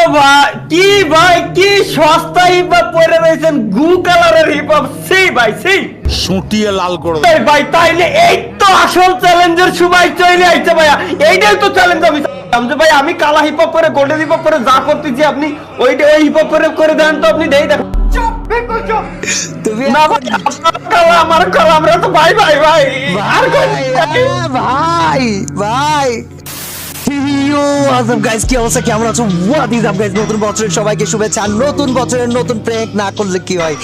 ভাই কি ভাই কি সস্তা হিপ হপ পরে রয়েছেন গু কালারের হিপ হপ সেই ভাই সেই সুটিয়ে লাল করে এই ভাই তাইলে এই তো আসল চ্যালেঞ্জের সময় চলে আইছে ভাইয়া এইটাই তো চ্যালেঞ্জ আমি চাইলাম যে ভাই আমি কালা হিপ হপ করে গোল্ডেন হিপ হপ করে যা করতেছি আপনি ওইটা ওই হিপ হপ করে দেন তো আপনি দেই দেখো তুমি না ভাই আপনার কালা আমার কালা আমরা তো ভাই ভাই ভাই আর কই ভাই ভাই গাইস কি অবস্থা কেমন আছো হোয়াট ইজ আপ গাইস নতুন বছরের সবাইকে শুভেচ্ছা নতুন বছরের নতুন প্র্যাঙ্ক না করলে কি হয়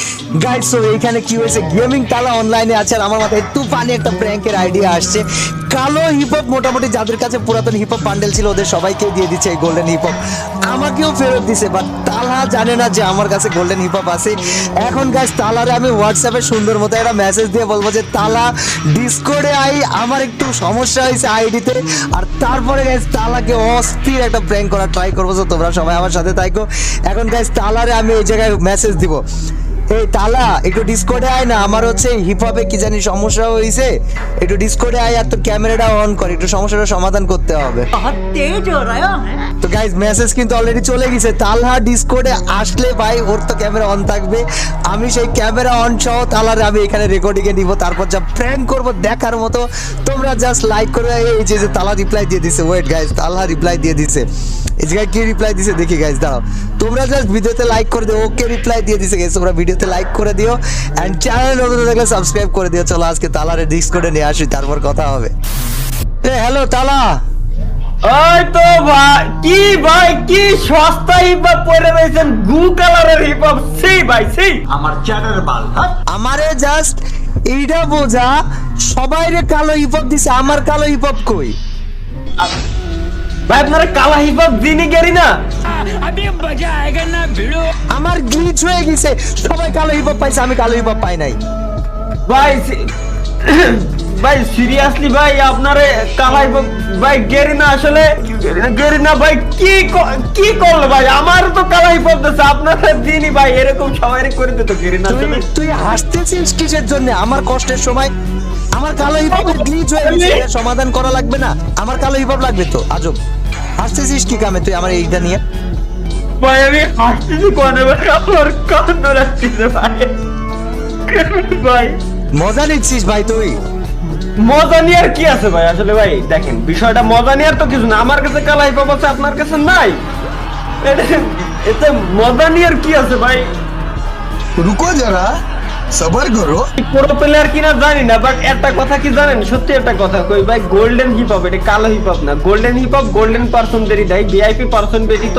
গাইস সো এখানে কি হয়েছে গেমিং তালা অনলাইনে আছে আর আমার মাথায় তুফানি একটা প্র্যাঙ্কের আইডিয়া আসছে কালো হিপ হপ মোটামুটি যাদের কাছে পুরাতন হিপ হপ বান্ডেল ছিল ওদের সবাইকে দিয়ে দিচ্ছে এই গোল্ডেন হিপ হপ আমাকেও ফেরত দিছে বাট তালা জানে না যে আমার কাছে গোল্ডেন হিপ হপ আছে এখন গাইস তালারে আমি হোয়াটসঅ্যাপে সুন্দর মতো একটা মেসেজ দিয়ে বলবো যে তালা ডিসকর্ডে আই আমার একটু সমস্যা হয়েছে আইডিতে আর তারপরে গাইস তালাকে অস্থির একটা প্র্যাঙ্ক করার ট্রাই করবো তো তোমরা সবাই আমার সাথে থাকো এখন গাইস তালারে আমি এই জায়গায় মেসেজ দিব এই তালা একটু ডিসকর্ডে আয় না আমার হচ্ছে হিপ হপে কি জানি সমস্যা হয়েছে একটু ডিসকর্ডে আয় আর তোর ক্যামেরাটা অন কর একটু সমস্যাটা সমাধান করতে হবে তো গাইস মেসেজ কিন্তু অলরেডি চলে গেছে তালহা ডিসকর্ডে আসলে ভাই ওর তো ক্যামেরা অন থাকবে আমি সেই ক্যামেরা অন সহ তালারে আমি এখানে রেকর্ডিং এ নিব তারপর যা প্র্যাঙ্ক করব দেখার মতো তোমরা জাস্ট লাইক করে এই যে তালা রিপ্লাই দিয়ে দিছে ওয়েট গাইস তালহা রিপ্লাই দিয়ে দিছে এই জায়গায় কি রিপ্লাই দিছে দেখি গাইস দাঁড়াও তোমরা জাস্ট ভিডিওতে লাইক করে দিও ওকে রিপ্লাই দিয়ে দিছে গাইস তোমরা ভিডিওতে লাইক করে দিও এন্ড চ্যানেল নতুন থাকলে সাবস্ক্রাইব করে দিও চলো আজকে তালারে ডিসকর্ডে নিয়ে আসি তারপর কথা হবে এ হ্যালো তালা ওই তো ভাই কি সস্তা হিপ হপ পরে রয়েছেন গু কালারের হিপ হপ সেই ভাই সেই আমার চ্যানেল বাল আমারে জাস্ট এইটা বোঝা সবাইরে কালো হিপ হপ দিছে আমার কালো হিপ হপ কই ভাই আপনারা কালা হিপ হপ দিনই গেরি না আমার গ্লিচ হয়ে গেছে সবাই কালো হিপ হপ পাইছে আমি কালো হিপ হপ পাই নাই ভাই ভাই সিরিয়াসলি ভাই আপনারে কালা হিপ হপ ভাই গেরি না আসলে গেরি না ভাই কি করলে ভাই আমার তো কালা হিপ হপ দিছে আপনারা দিনই ভাই এরকম সবাই করে দিত গেরি না আসলে তুই হাসতেছিস কিসের জন্য আমার কষ্টের সময় আমার কালো হিপ হপের গ্লিচ হয়ে গেছে সমাধান করা লাগবে না আমার কালো হিপ হপ লাগবে তো আজব হাসতেছিস কি কামে তুই আমার এইটা নিয়ে ভাই আমি হাসতেছি কোনে ভাই আমার কান্না লাগতেছে ভাই ভাই মজা নিচ্ছিস ভাই তুই মজা নিয়ে আর কি আছে ভাই আসলে ভাই দেখেন বিষয়টা মজা নিয়ে আর তো কিছু না আমার কাছে কালা হিপ হপ আছে আপনার কাছে নাই এতে মজা নিয়ে আর কি আছে ভাই रुको जरा सबर करो পুরো প্লেয়ার কিনা জানি না বাট একটা কথা কি জানেন সত্যি একটা কথা কই ভাই গোল্ডেন হিপ হপ এটা কালো হিপ হপ না গোল্ডেন হিপ হপ গোল্ডেন পারসনদেরই দেয় ভিআইপি পারসন ব্যতীত